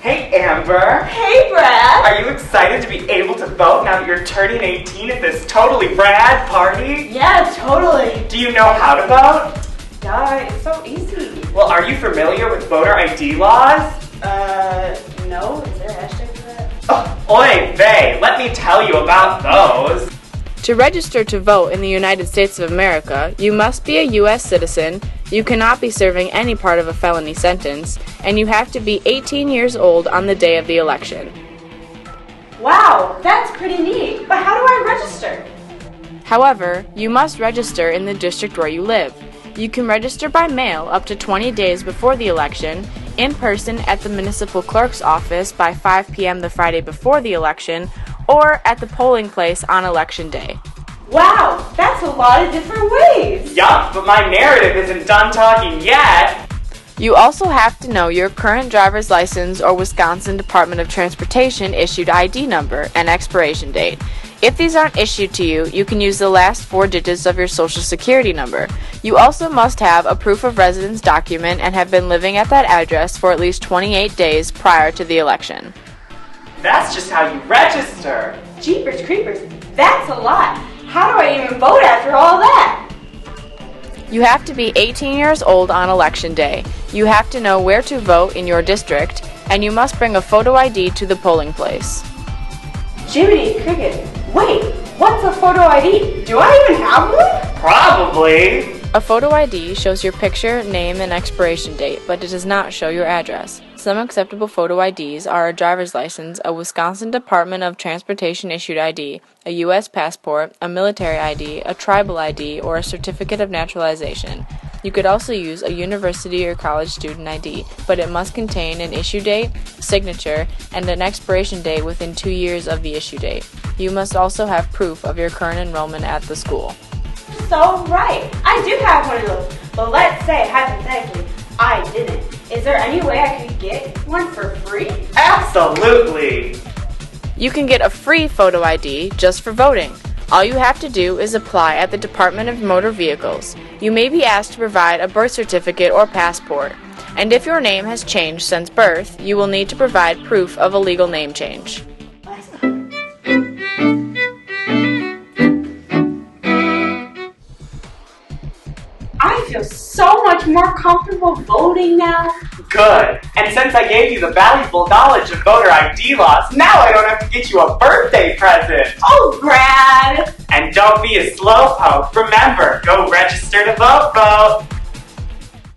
Hey, Amber. Hey, Brad. Are you excited to be able to vote now that you're turning 18 at this totally rad party? Yeah, totally. Do you know how to vote? Duh, it's so easy. Well, are you familiar with voter ID laws? No. Is there a hashtag for that? Oh, oy vey, let me tell you about those. To register to vote in the United States of America, you must be a U.S. citizen, you cannot be serving any part of a felony sentence, and you have to be 18 years old on the day of the election. Wow, that's pretty neat. But how do I register? However, you must register in the district where you live. You can register by mail up to 20 days before the election, in person at the municipal clerk's office by 5 p.m. the Friday before the election, or at the polling place on election day. Wow, that's a lot of different ways. Yup, but my narrative isn't done talking yet. You also have to know your current driver's license or Wisconsin Department of Transportation issued ID number and expiration date. If these aren't issued to you, you can use the last 4 digits of your social security number. You also must have a proof of residence document and have been living at that address for at least 28 days prior to the election. That's just how you register. Jeepers creepers, that's a lot. How do I even vote after all that? You have to be 18 years old on election day. You have to know where to vote in your district, and you must bring a photo ID to the polling place. Jiminy cricket. Wait, what's a photo ID? Do I even have one? Probably. A photo ID shows your picture, name, and expiration date, but it does not show your address. Some acceptable photo IDs are a driver's license, a Wisconsin Department of Transportation issued ID, a U.S. passport, a military ID, a tribal ID, or a certificate of naturalization. You could also use a university or college student ID, but it must contain an issue date, signature, and an expiration date within 2 years of the issue date. You must also have proof of your current enrollment at the school. So right, I do have one of those, but let's say hypothetically I didn't. Is there any way I could get one for free? Absolutely. You can get a free photo ID just for voting. All you have to do is apply at the Department of Motor Vehicles. You may be asked to provide a birth certificate or passport, and if your name has changed since birth, you will need to provide proof of a legal name change. I feel so much more comfortable voting now. Good. And since I gave you the valuable knowledge of voter ID laws, now I don't have to get you a birthday present. Oh, Brad! And don't be a slowpoke. Remember, go register to vote.